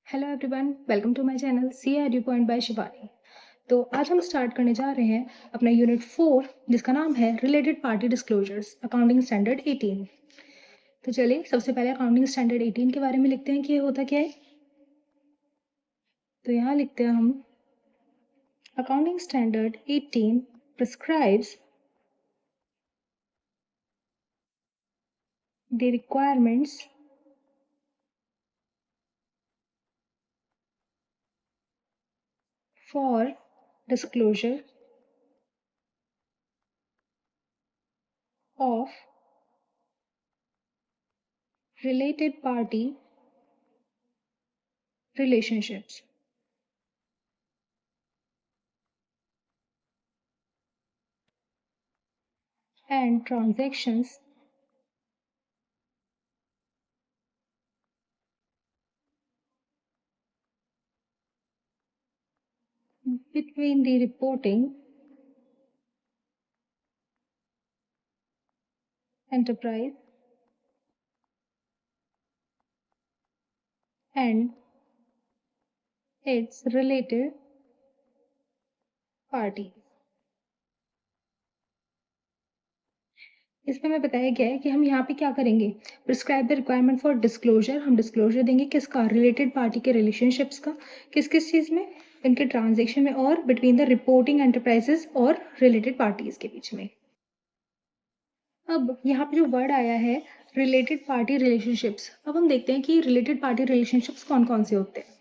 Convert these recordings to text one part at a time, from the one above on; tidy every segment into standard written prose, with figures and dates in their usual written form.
Hello everyone, welcome to my channel C edu point by Shivani. तो आज हम start करने जा रहे हैं अपना यूनिट 4 जिसका नाम है related party disclosures accounting standard 18। तो चलिए सबसे पहले अकाउंटिंग स्टैंडर्ड 18 के बारे में लिखते हैं कि ये होता क्या है। तो यहाँ लिखते हैं हम accounting standard 18 prescribes the requirements for disclosure of related party relationships and transactions between the reporting enterprise and its related parties। इसमें हमें बताया गया है कि हम यहाँ पे क्या करेंगे। Prescribe the requirement for disclosure, हम डिस्क्लोजर देंगे किसका, रिलेटेड पार्टी के रिलेशनशिप्स का, किस किस चीज़ में, इनके ट्रांजेक्शन में और बिटवीन द रिपोर्टिंग एंटरप्राइजेस और रिलेटेड पार्टीज के बीच में। अब यहाँ पे जो वर्ड आया है रिलेटेड पार्टी रिलेशनशिप्स, अब हम देखते हैं कि रिलेटेड पार्टी रिलेशनशिप्स कौन कौन से होते हैं।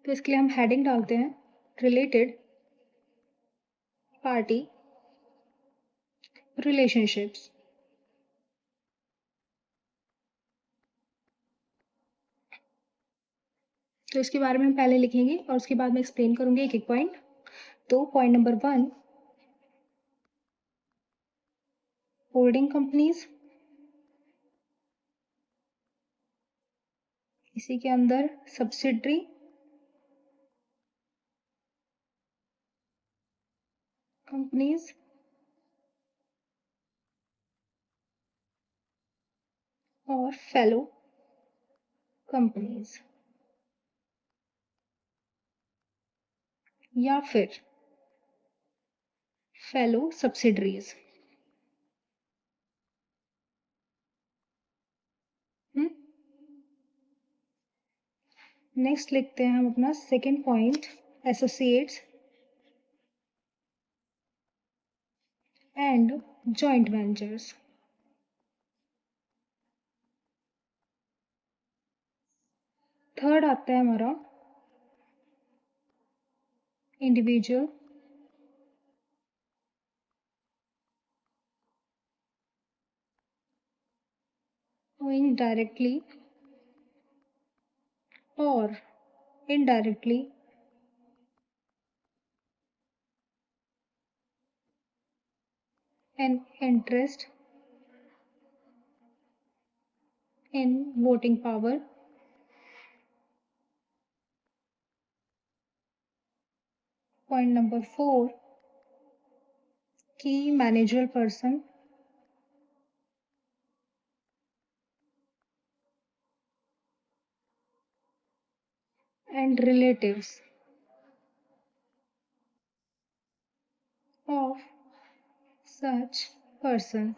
तो इसके लिए हम हेडिंग डालते हैं रिलेटेड पार्टी रिलेशनशिप्स। तो इसके बारे में हम पहले लिखेंगे और उसके बाद मैं एक्सप्लेन करूंगी एक एक पॉइंट। तो पॉइंट नंबर 1, होल्डिंग कंपनीज, इसी के अंदर सब्सिडरी कंपनीज और फेलो कंपनीज या फिर फेलो सब्सिडरीज। नेक्स्ट लिखते हैं हम अपना second point, associates and joint ventures. Third आता है हमारा individual owing directly or indirectly an interest in voting power। Point number 4, key managerial person and relatives of such person।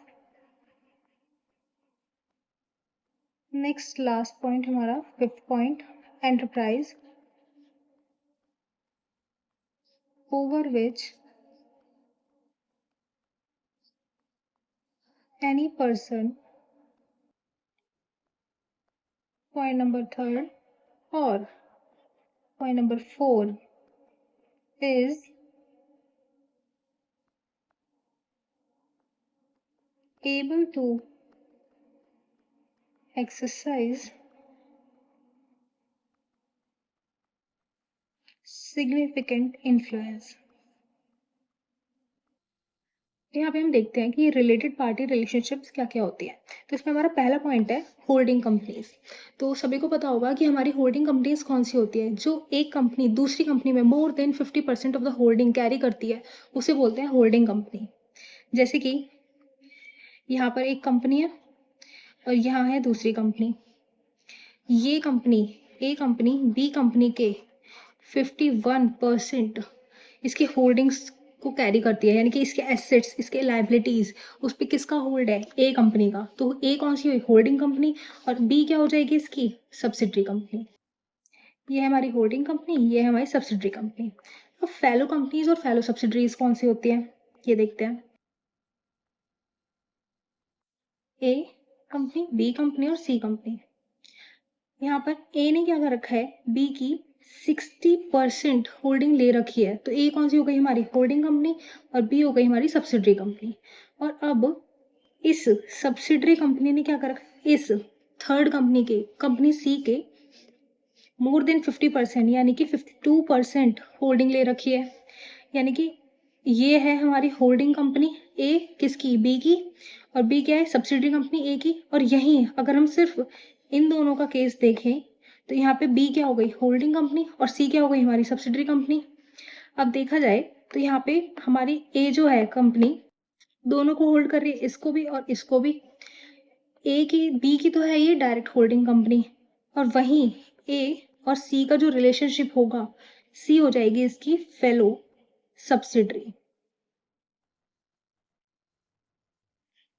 Next last point हमारा fifth point, enterprise over which any person. Point number third और point number 4 is able to exercise significant influence। यहाँ पे हम देखते हैं कि related party relationships क्या क्या होती है। तो इसमें हमारा पहला पॉइंट है होल्डिंग कंपनीज। तो सभी को पता होगा कि हमारी होल्डिंग कंपनीज कौन सी होती है, जो एक कंपनी दूसरी कंपनी में more than 50% of the holding carry करती है, उसे बोलते हैं होल्डिंग कंपनी। जैसे कि यहाँ पर एक कंपनी है और यहाँ है दूसरी कंपनी। ये कंपनी ए कंपनी बी कंपनी के 51% इसकी होल्डिंग्स को कैरी करती है, यानी कि इसके एसेट्स, इसके लाइबिलिटीज, उस पर किसका होल्ड है? ए कंपनी का। तो ए कौन सी हुई? Holding company. और बी क्या हो जाएगी इसकी? Subsidiary company. ये है हमारी होल्डिंग कंपनी, ये है हमारी सब्सिडरी कंपनी। अब फेलो कंपनीज और फेलो सब्सिडरीज कौन सी होती हैं, ये देखते हैं। ए कंपनी, बी कंपनी और सी कंपनी। यहाँ पर ए ने क्या कर रखा है? बी की 60% होल्डिंग ले रखी है। तो ए कौन सी हो गई? हमारी होल्डिंग कंपनी, और बी हो गई हमारी सब्सिडरी कंपनी। और अब इस सब्सिडरी कंपनी ने क्या कर रखा है? इस थर्ड कंपनी के, कंपनी सी के मोर देन 50% यानी कि 52% होल्डिंग ले रखी है। यानी कि ये है हमारी होल्डिंग कंपनी ए किसकी? बी की। और बी क्या है? सब्सिडरी कंपनी ए की। और यहीं अगर हम सिर्फ इन दोनों का केस देखें तो यहाँ पे बी क्या हो गई? होल्डिंग कंपनी, और सी क्या हो गई? हमारी सब्सिडरी कंपनी। अब देखा जाए तो यहाँ पे हमारी ए जो है कंपनी दोनों को होल्ड कर रही है, इसको भी और इसको भी। ए की, बी की तो है ये डायरेक्ट होल्डिंग कंपनी, और वहीं ए और सी का जो रिलेशनशिप होगा, सी हो जाएगी इसकी फेलो सब्सिडरी।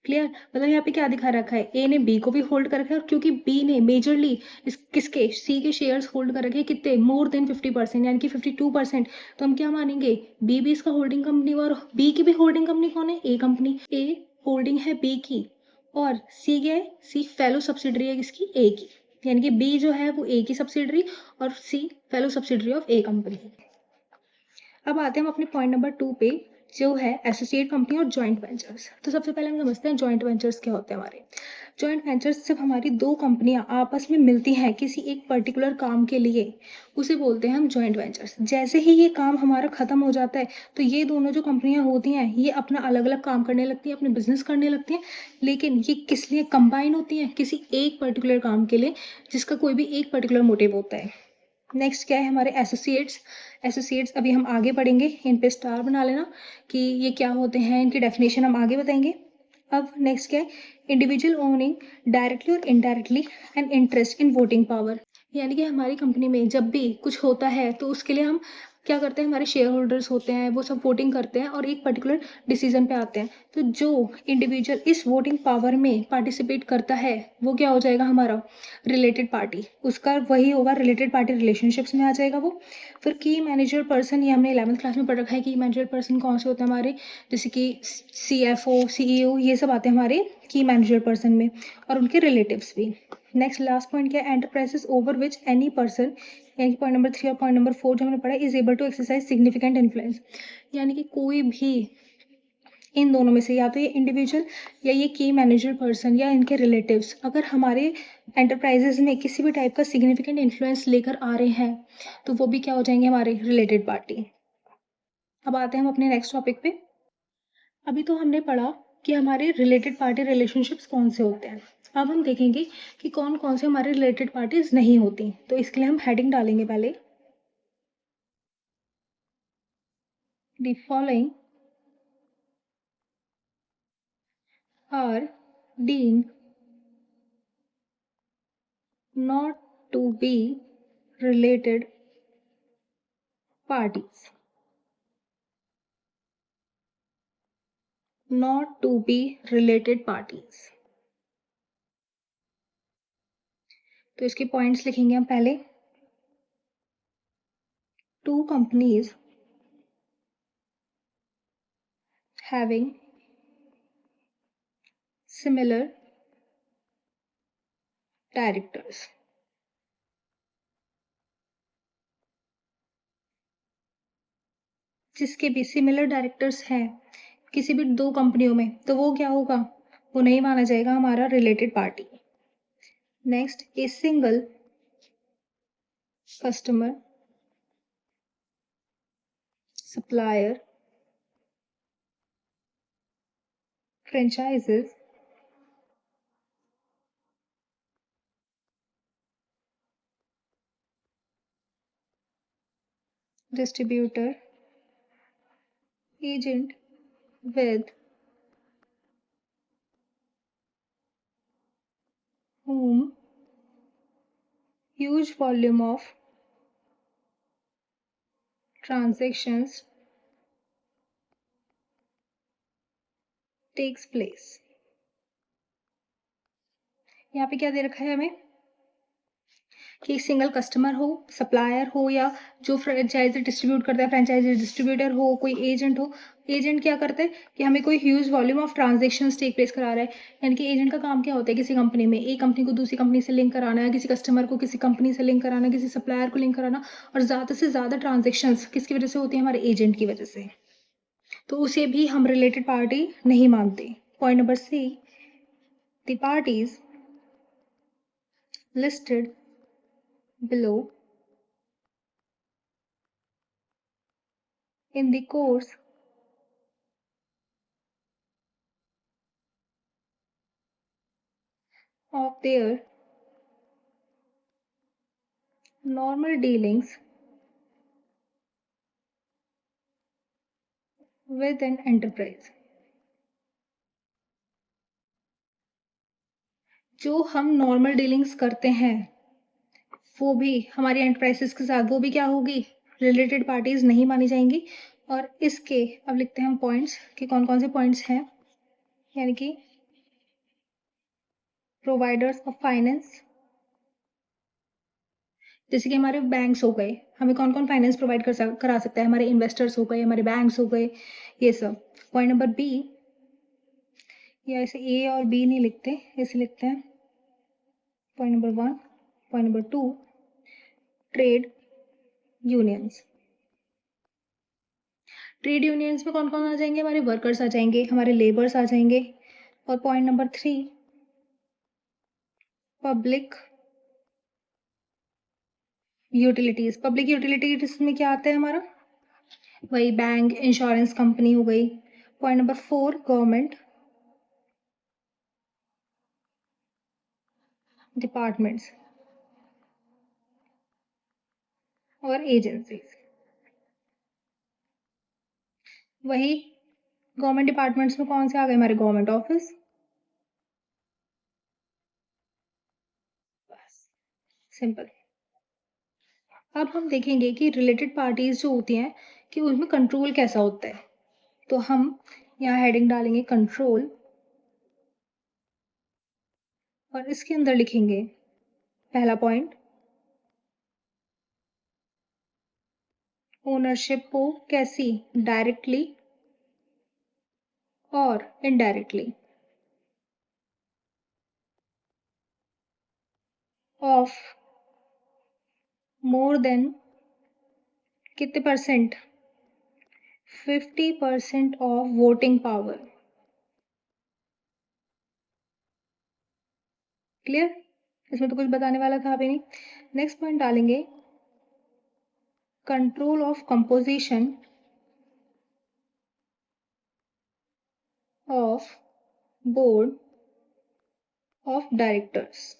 क्लियर? मतलब यहाँ पे क्या दिखा रखा है? ए ने बी को भी होल्ड कर रखा है, और क्योंकि बी ने मेजरली इस किसके, सी के शेयर्स होल्ड कर रखे हैं, कितने? मोर देन 50% यानी कि 52%। तो हम क्या मानेंगे? बी भी इसका होल्डिंग कंपनी, और बी की भी होल्डिंग कंपनी कौन है? ए कंपनी। ए होल्डिंग है बी की, और सी क्या है? सी फेलो सब्सिडरी है किसकी? ए की। यानी कि बी जो है वो ए की सब्सिडरी, और C fellow subsidiary of A company. अब आते हैं हम अपने पॉइंट नंबर 2 पे, जो है एसोसिएट कंपनी और जॉइंट वेंचर्स। तो सबसे पहले हम समझते हैं जॉइंट वेंचर्स क्या होते हैं हमारे। जॉइंट वेंचर्स जब हमारी दो कंपनियां आपस में मिलती हैं किसी एक पर्टिकुलर काम के लिए, उसे बोलते हैं हम जॉइंट वेंचर्स। जैसे ही ये काम हमारा खत्म हो जाता है तो ये दोनों जो कंपनियां होती हैं ये अपना अलग अलग काम करने लगती हैं, अपने बिजनेस करने लगती हैं, लेकिन ये किस लिए कंबाइन होती हैं? किसी एक पर्टिकुलर काम के लिए, जिसका कोई भी एक पर्टिकुलर मोटिव होता है। नेक्स्ट क्या है? हमारे एसोसिएट्स। एसोसिएट्स अभी हम आगे पढ़ेंगे, इन पे स्टार बना लेना कि ये क्या होते हैं, इनकी डेफिनेशन हम आगे बताएंगे। अब नेक्स्ट क्या है? इंडिविजुअल ओनिंग डायरेक्टली और indirectly and interest in voting power. यानी कि हमारी कंपनी में जब भी कुछ होता है तो उसके लिए हम क्या करते हैं? हमारे शेयर होल्डर्स होते हैं, वो सब वोटिंग करते हैं और एक पर्टिकुलर डिसीजन पे आते हैं। तो जो इंडिविजुअल इस वोटिंग पावर में पार्टिसिपेट करता है वो क्या हो जाएगा? हमारा रिलेटेड पार्टी। उसका वही होगा, रिलेटेड पार्टी रिलेशनशिप्स में आ जाएगा वो। फिर की मैनेजर पर्सन, ये हमने 11th क्लास में पढ़ रखा है। की मैनेजर पर्सन कौन से होते हैं हमारे? जैसे कि CFO, CEO, ये सब आते हैं हमारे की मैनेजर पर्सन में, और उनके रिलेटिव्स भी। नेक्स्ट लास्ट पॉइंट क्या है? Enterprises over which any person, यानी पॉइंट नंबर 3 और पॉइंट नंबर 4 जो हमने पढ़ा, is able to exercise significant influence. यानी कि कोई भी इन दोनों में से, या तो ये इंडिविजुअल या ये की मैनेजर पर्सन या इनके रिलेटिव्स, अगर हमारे एंटरप्राइजेज में किसी भी टाइप का सिग्निफिकेंट इन्फ्लुएंस लेकर आ रहे हैं तो वो भी क्या हो जाएंगे? हमारे रिलेटेड पार्टी। अब आते हैं हम अपने नेक्स्ट टॉपिक पे। अभी तो हमने पढ़ा कि हमारे रिलेटेड पार्टी रिलेशनशिप्स कौन से होते हैं। अब हम देखेंगे कि कौन कौन से हमारे रिलेटेड पार्टीज नहीं होती। तो इसके लिए हम हेडिंग डालेंगे पहले, the following are deemed not to be related parties. Not to be related parties. तो इसके पॉइंट्स लिखेंगे हम पहले। Two companies having similar directors. जिसके भी सिमिलर डायरेक्टर्स हैं किसी भी दो कंपनियों में, तो वो क्या होगा? वो नहीं माना जाएगा हमारा related party. Next, a single customer, supplier, franchises, distributor, agent with whom huge volume of transactions takes place। यहाँ पे क्या दे रखा है हमें कि एक सिंगल कस्टमर हो, सप्लायर हो, या जो फ्रेंचाइजी डिस्ट्रीब्यूट करता है, फ्रेंचाइजी डिस्ट्रीब्यूटर हो, कोई एजेंट हो। एजेंट क्या करता है कि हमें कोई huge volume of transactions take place करा रहा है। यानी कि एजेंट का काम क्या होता है, किसी कंपनी में एक कंपनी को दूसरी कंपनी से लिंक कराना, या किसी कस्टमर को किसी कंपनी से लिंक कराना, किसी सप्लायर को लिंक कराना, और ज़्यादा से ज़्यादा ट्रांजेक्शन्स किसकी वजह से होती है, हमारे एजेंट की वजह से। तो उसे भी हम रिलेटेड पार्टी नहीं मानते। Point number C, the parties listed below in the course of their normal dealings with an enterprise। जो हम नॉर्मल डीलिंग्स करते हैं वो भी हमारी एंटरप्राइजेस के साथ, वो भी क्या होगी, रिलेटेड पार्टीज नहीं मानी जाएंगी। और इसके अब लिखते हैं हम पॉइंट्स कि कौन कौन से पॉइंट्स हैं। यानी कि प्रोवाइडर्स ऑफ फाइनेंस, जैसे कि हमारे बैंक्स हो गए, हमें कौन कौन फाइनेंस प्रोवाइड करा सकता है, हमारे इन्वेस्टर्स हो गए, हमारे बैंक्स हो गए, ये सब। पॉइंट नंबर बी, या ऐसे ए और बी नहीं लिखते, ऐसे लिखते हैं point number 1। Point number 2, trade unions. Trade unions में कौन कौन आ जाएंगे, हमारे वर्कर्स आ जाएंगे, हमारे लेबर्स आ जाएंगे। और point number 3, public utilities. Public utilities में क्या आता है हमारा, वही बैंक, इंश्योरेंस कंपनी हो गई। पॉइंट नंबर 4, गवर्नमेंट डिपार्टमेंट्स और एजेंसीज। वही गवर्नमेंट डिपार्टमेंट्स में कौन से आ गए, हमारे गवर्नमेंट ऑफिस। बस, सिंपल। अब हम देखेंगे कि रिलेटेड पार्टीज जो होती हैं कि उसमें कंट्रोल कैसा होता है। तो हम यहाँ हेडिंग डालेंगे कंट्रोल, और इसके अंदर लिखेंगे पहला पॉइंट, ओनरशिप हो कैसी, डायरेक्टली और इनडायरेक्टली, ऑफ मोर देन कितने percent, 50% of voting power. Clear, इसमें तो कुछ बताने वाला था भी नहीं। नेक्स्ट पॉइंट डालेंगे control of composition of board of directors.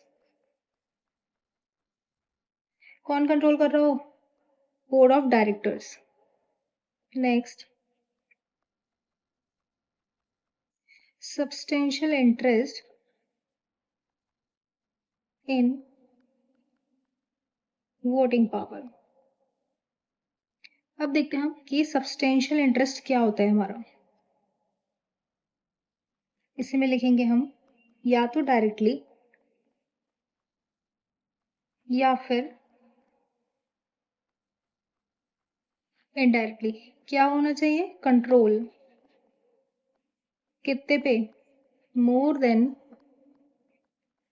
कौन कंट्रोल कर रहा हो, board of directors. Next, substantial interest in voting power. अब देखते हैं हम कि सब्सटेंशियल इंटरेस्ट क्या होता है हमारा। इसमें लिखेंगे हम या तो डायरेक्टली या फिर इनडायरेक्टली। क्या होना चाहिए, कंट्रोल कितने पे, more than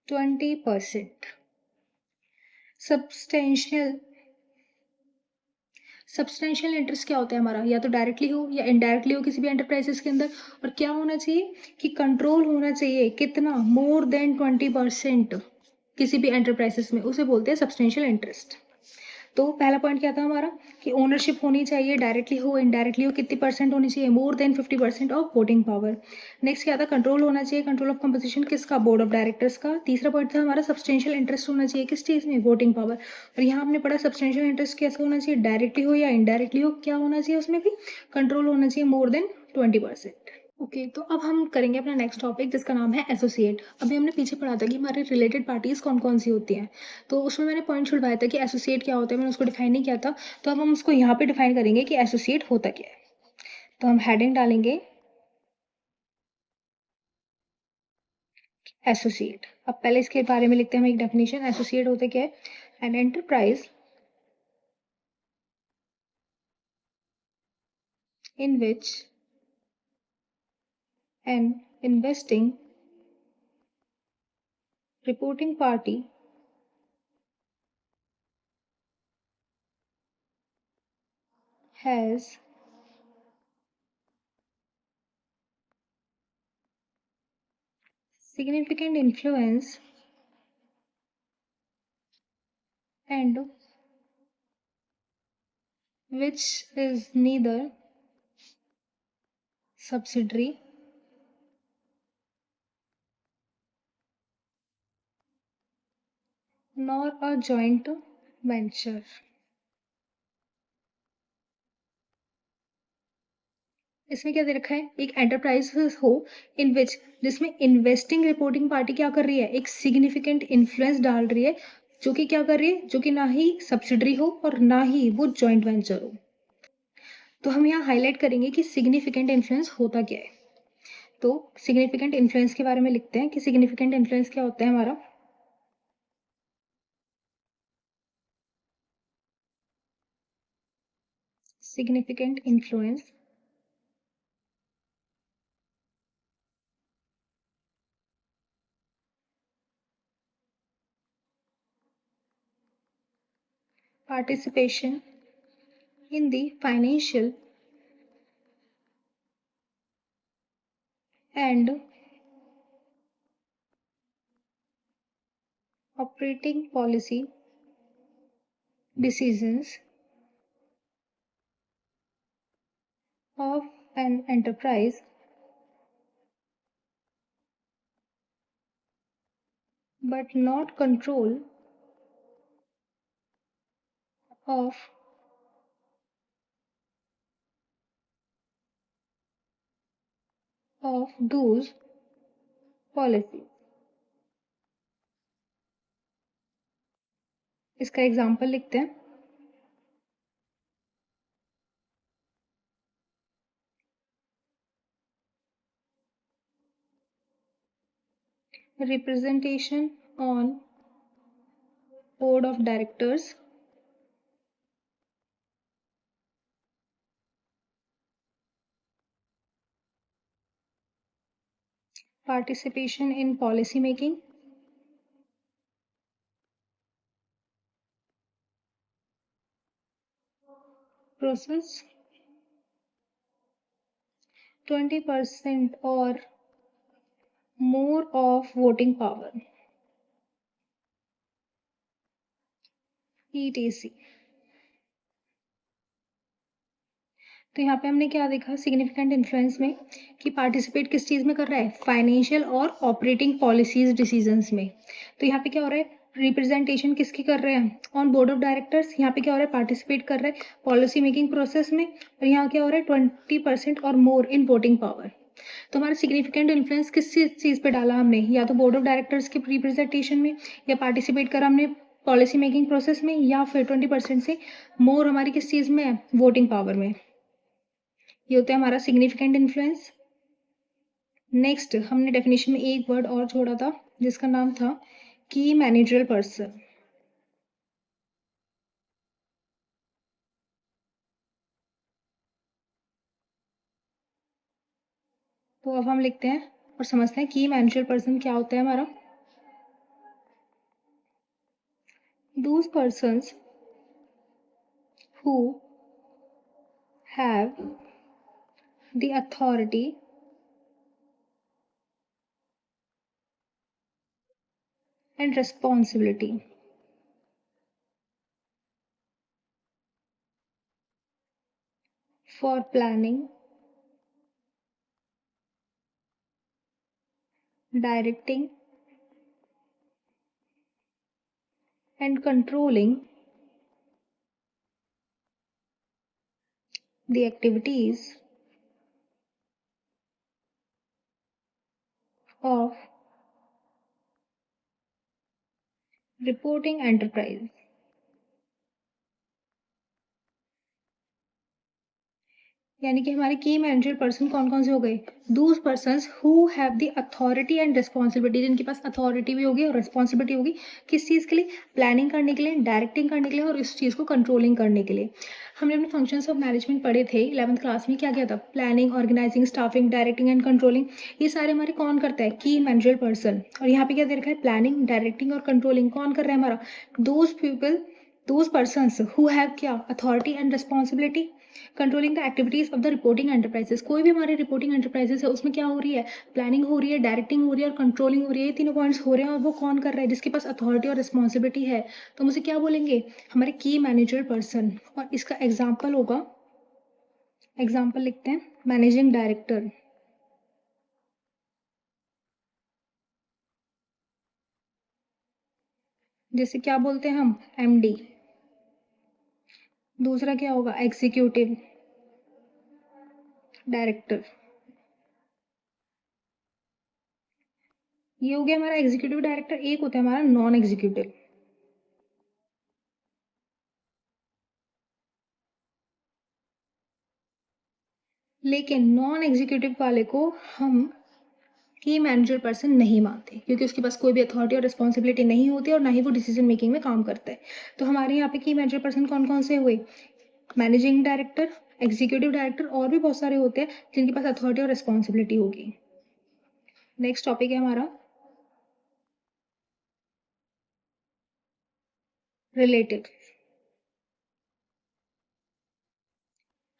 20%। Substantial substantial interest क्या होता है हमारा, या तो डायरेक्टली हो या इनडायरेक्टली हो किसी भी एंटरप्राइजेस के अंदर। और क्या होना चाहिए कि कंट्रोल होना चाहिए कितना, मोर देन 20% किसी भी एंटरप्राइजेस में, उसे बोलते हैं सब्सटेंशियल इंटरेस्ट। तो पहला पॉइंट क्या था हमारा कि ओनरशिप होनी चाहिए, डायरेक्टली हो इनडायरेक्टली हो, कितनी परसेंट होनी चाहिए, more than 50% of voting power. Next क्या था, कंट्रोल होना चाहिए, कंट्रोल ऑफ कंपोजिशन किसका, बोर्ड ऑफ डायरेक्टर्स का। तीसरा पॉइंट था हमारा सब्सटेंशियल इंटरेस्ट होना चाहिए किस चीज़ में, वोटिंग पावर। और यहाँ हमने पढ़ा सब्सटेंशियल इंटरेस्ट कैसा होना चाहिए, डायरेक्टली हो या इनडायरेक्टली हो, क्या होना चाहिए उसमें भी, कंट्रोल होना चाहिए मोर देन 20%। ओके, तो अब हम करेंगे अपना नेक्स्ट टॉपिक जिसका नाम है एसोसिएट। अभी हमने पीछे पढ़ा था कि हमारे रिलेटेड पार्टीज कौन कौन सी होती हैं, तो उसमें मैंने पॉइंट छुड़वाया था कि एसोसिएट क्या होता है, मैंने उसको डिफाइन नहीं किया था। तो अब हम उसको यहाँ पे डिफाइन करेंगे कि एसोसिएट होता क्या है। तो हम हेडिंग डालेंगे एसोसिएट। अब पहले इसके बारे में लिखते हैं हम एक डेफिनेशन। एसोसिएट होता क्या है? An enterprise in which an investing reporting party has significant influence and which is neither subsidiary nor a joint venture। इसमें क्या दे रखा है? एक एंटरप्राइज हो इन विच, जिसमें इन्वेस्टिंग रिपोर्टिंग पार्टी क्या कर रही है? एक सिग्निफिकेंट इन्फ्लुएंस डाल रही है, जो कि क्या कर रही है? जो कि ना ही सब्सिडरी हो और ना ही वो जॉइंट वेंचर हो। तो हम यहाँ हाईलाइट करेंगे कि सिग्निफिकेंट इन्फ्लुएंस होता क्या है। तो सिग्निफिकेंट इन्फ्लुएंस के बारे में लिखते हैं कि सिग्निफिकेंट इन्फ्लुएंस क्या होता है हमारा। Significant influence participation in the financial and operating policy decisions of an enterprise, but not control of those policies। इसका एग्जाम्पल लिखते हैं। Representation on board of directors, participation in policy making, process, 20% or more of voting power, etc। तो यहाँ पे हमने क्या देखा significant influence में, कि पार्टिसिपेट किस चीज़ में कर रहा है? फाइनेंशियल और ऑपरेटिंग पॉलिसीज डिसीजंस में। तो यहाँ पे क्या हो रहा है? रिप्रेजेंटेशन किसकी कर रहे हैं? On board of directors. यहाँ पे क्या हो रहा है? पार्टिसिपेट कर रहे हैं पॉलिसी मेकिंग प्रोसेस में। और यहाँ क्या हो रहा है? 20% और मोर इन वोटिंग पावर। तो हमारा सिग्निफिकेंट इन्फ्लुएंस किस चीज़ पे डाला हमने? या तो बोर्ड ऑफ डायरेक्टर्स के रिप्रेजेंटेशन में, या पार्टिसिपेट करा हमने पॉलिसी मेकिंग प्रोसेस में, या फिर 20% से मोर हमारी किस चीज़ में है? वोटिंग पावर में। ये होता है हमारा सिग्निफिकेंट इन्फ्लुएंस। नेक्स्ट हमने डेफिनेशन में एक वर्ड और जोड़ा था जिसका नाम था की मैनेजरल पर्सन। तो अब हम लिखते हैं और समझते हैं की मैनेजरल पर्सन क्या होता है हमारा। Those persons who have the authority and responsibility for planning, directing and controlling the activities of reporting enterprise. यानी कि हमारे की मैनेजर पर्सन कौन कौन से हो गए? Those persons who have the authority and responsibility, जिनके पास अथॉरिटी भी होगी और रिस्पॉन्सिबिलिटी होगी किस चीज़ के लिए? प्लानिंग करने के लिए, डायरेक्टिंग करने के लिए और इस चीज़ को कंट्रोलिंग करने के लिए। हमने अपने फंक्शंस ऑफ मैनेजमेंट पढ़े थे 11th क्लास में, क्या किया था? Planning, organising, staffing, directing and controlling. ये सारे हमारे कौन करता है? की मैनेजर पर्सन। और यहाँ पे क्या दे रखा है? प्लानिंग, डायरेक्टिंग और कंट्रोलिंग कौन कर रहा है हमारा? Those people, those persons who have क्या? Authority and responsibility controlling the activities of the reporting enterprises. कोई भी हमारे रिपोर्टिंग एंटरप्राइजेस है उसमें क्या हो रही है? प्लानिंग हो रही है, डायरेक्टिंग हो रही है और कंट्रोलिंग हो रही है। ये तीनों पॉइंट्स हो रहे हैं और वो कौन कर रहा है? जिसके पास अथॉरिटी और रिस्पॉन्सिबिलिटी है। तो हम उसे क्या बोलेंगे? हमारे की मैनेजर पर्सन। और इसका एग्जाम्पल होगा, एग्जाम्पल लिखते हैं, मैनेजिंग डायरेक्टर। जैसे क्या बोलते हैं हम? एमडी। दूसरा क्या होगा? Executive director. ये हो गया हमारा एग्जीक्यूटिव डायरेक्टर। एक होता है हमारा नॉन एग्जीक्यूटिव। लेकिन नॉन एग्जीक्यूटिव वाले को हम की मैनेजर पर्सन नहीं मानते, क्योंकि उसके पास कोई भी अथॉरिटी और रिस्पॉन्सिबिलिटी नहीं होती और ना ही वो डिसीजन मेकिंग में काम करता है। तो हमारे यहाँ पे की मैनेजर पर्सन कौन कौन से हुए? मैनेजिंग डायरेक्टर, एग्जीक्यूटिव डायरेक्टर और भी बहुत सारे होते हैं जिनके पास अथॉरिटी और रिस्पॉन्सिबिलिटी होगी। नेक्स्ट टॉपिक है हमारा रिलेटिव।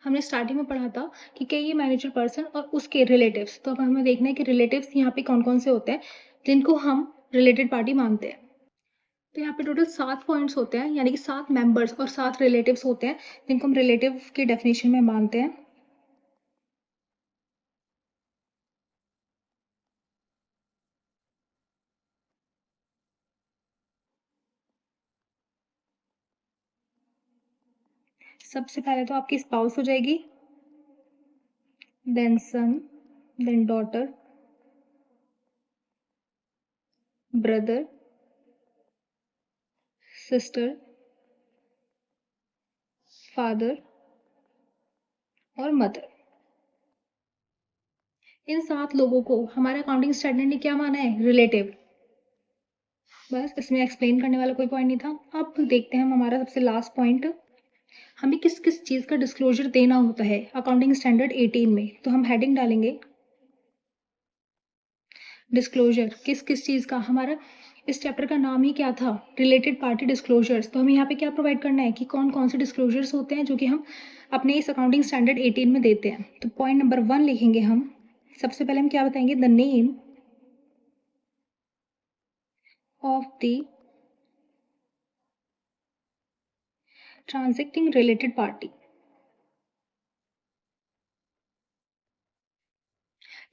हमने स्टार्टिंग में पढ़ा था कि कई मैनेजर पर्सन और उसके रिलेटिव्स। तो अब हमें देखना है कि रिलेटिव्स यहाँ पे कौन कौन से होते हैं जिनको हम रिलेटेड पार्टी मानते हैं। तो यहाँ पे टोटल 7 पॉइंट्स होते हैं, यानी कि 7 मेंबर्स और 7 रिलेटिव्स होते हैं जिनको हम रिलेटिव की डेफिनेशन में मानते हैं। सबसे पहले तो आपकी स्पाउस हो जाएगी, then son, then daughter, brother, sister, father और मदर। इन 7 लोगों को हमारे अकाउंटिंग स्टैंडर्ड ने क्या माना है? रिलेटिव। बस इसमें एक्सप्लेन करने वाला कोई पॉइंट नहीं था। अब देखते हैं हम हमारा सबसे लास्ट पॉइंट, हमें किस किस चीज़ का डिस्क्लोजर देना होता है अकाउंटिंग स्टैंडर्ड 18 में। तो हम हेडिंग डालेंगे डिस्क्लोजर। किस किस चीज़ का? हमारा इस चैप्टर का नाम ही क्या था? Related party disclosures. तो हमें यहाँ पे क्या प्रोवाइड करना है कि कौन कौन से डिस्क्लोजर्स होते हैं जो कि हम अपने इस अकाउंटिंग स्टैंडर्ड 18 में देते हैं। तो पॉइंट नंबर 1 लिखेंगे हम। सबसे पहले हम क्या बताएंगे? The name of the transacting related party,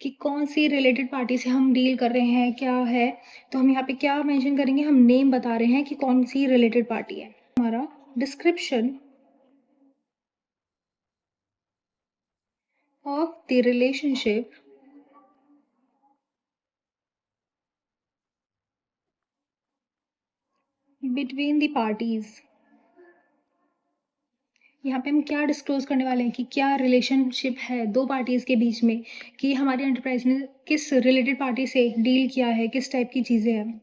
कि कौन सी रिलेटेड पार्टी से हम डील कर रहे हैं, क्या है। तो हम यहाँ पे क्या मेंशन करेंगे? हम नेम बता रहे हैं कि कौन सी रिलेटेड पार्टी है। हमारा description of the relationship between the parties. यहाँ पे हम क्या डिस्क्लोज करने वाले हैं कि क्या रिलेशनशिप है दो पार्टीज के बीच में, कि हमारी एंटरप्राइज ने किस रिलेटेड पार्टी से डील किया है, किस टाइप की चीज़ें हैं।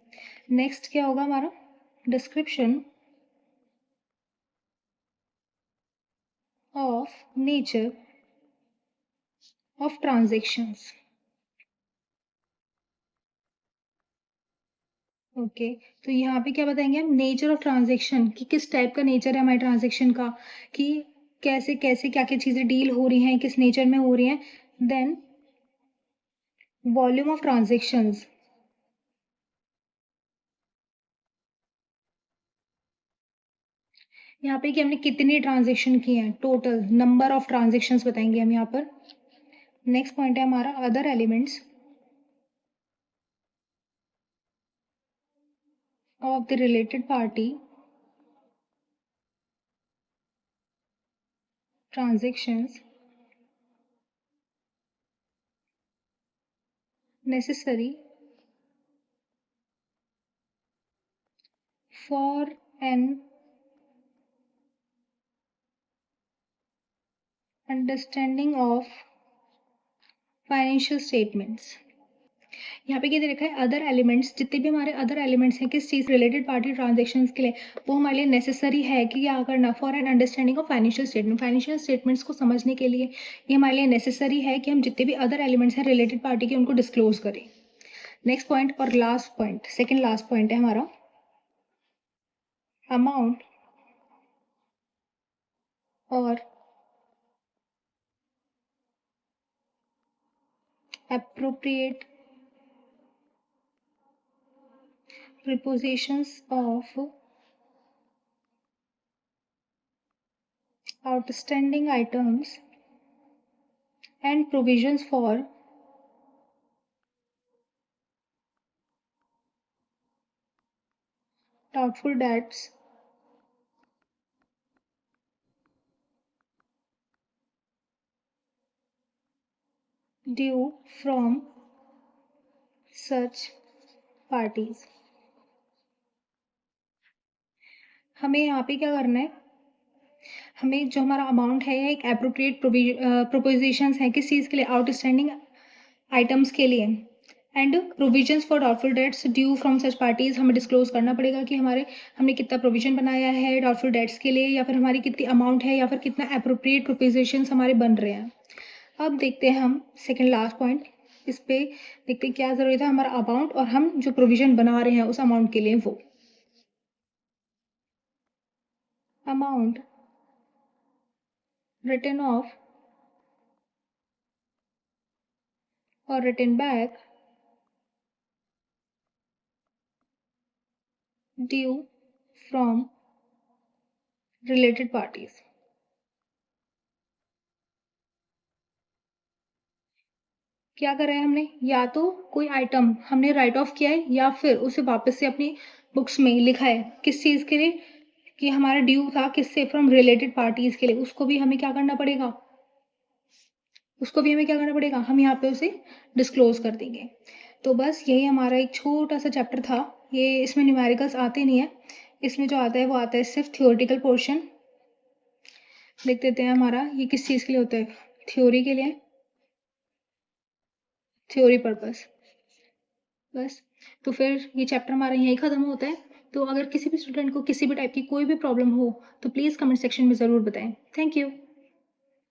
नेक्स्ट क्या होगा हमारा? Description of nature of transactions. Okay, तो यहाँ पे क्या बताएंगे हम? नेचर ऑफ ट्रांजेक्शन, कि किस टाइप का नेचर है हमारे ट्रांजेक्शन का, कि कैसे कैसे क्या क्या चीज़ें डील हो रही हैं, किस नेचर में हो रही हैं। देन वॉल्यूम ऑफ ट्रांजेक्शंस, यहाँ पे कि हमने कितनी ट्रांजेक्शन की हैं, टोटल नंबर ऑफ ट्रांजेक्शंस बताएंगे हम यहाँ पर। नेक्स्ट पॉइंट है हमारा other elements of the related party transactions necessary for an understanding of financial statements. यहाँ पे क्या दे रखा है, अदर एलिमेंट्स, जितने भी हमारे अदर एलिमेंट्स हैं किस चीज़ रिलेटेड पार्टी ट्रांजेक्शन्स के लिए, वो हमारे लिए नेसेसरी है कि क्या करना, for an understanding of financial statement, financial statements को समझने के लिए ये हमारे लिए नेसेसरी है कि हम जितने भी अदर एलिमेंट्स हैं रिलेटेड पार्टी के उनको डिस्क्लोज करें। नेक्स्ट पॉइंट और last point, second last point है हमारा, अमाउंट और appropriate prepositions of outstanding items and provisions for doubtful debts due from such parties। हमें यहाँ पे क्या करना है, हमें जो हमारा अमाउंट है एक एप्रोप्रिएट प्रोपोजिशंस हैं किस चीज़ के लिए, आउटस्टैंडिंग आइटम्स के लिए, and provisions for doubtful debts due from such parties, हमें डिस्क्लोज करना पड़ेगा कि हमने कितना प्रोविजन बनाया है डाउटफुल डेट्स के लिए, या फिर हमारी कितनी अमाउंट है, या फिर कितना एप्रोप्रिएट प्रोपोजिशंस हमारे बन रहे हैं। अब देखते हैं हम सेकेंड लास्ट पॉइंट, इस पे देखते हैं क्या ज़रूरत है, हमारा अमाउंट और हम जो प्रोविजन बना रहे हैं उस अमाउंट के लिए, वो amount written off or written back due from related parties। क्या करा है हमने, या तो कोई आइटम हमने राइट ऑफ किया है या फिर उसे वापस से अपनी बुक्स में लिखा है किस चीज़ के लिए, कि हमारा ड्यू था किससे, फ्रॉम रिलेटेड पार्टीज़ के लिए, उसको भी हमें क्या करना पड़ेगा, हम यहाँ पे उसे डिस्क्लोज कर देंगे। तो बस यही हमारा एक छोटा सा चैप्टर था, ये इसमें न्यूमेरिकल्स आते नहीं है, इसमें जो आता है वो आता है सिर्फ थियोरेटिकल पोर्शन। देख देते हैं हमारा ये किस चीज़ के लिए होता है, थ्योरी के लिए, थ्योरी पर्पस। बस, तो फिर ये चैप्टर हमारा यहीं ख़त्म होता है। तो अगर किसी भी स्टूडेंट को किसी भी टाइप की कोई भी प्रॉब्लम हो तो प्लीज़ कमेंट सेक्शन में ज़रूर बताएं। Thank you.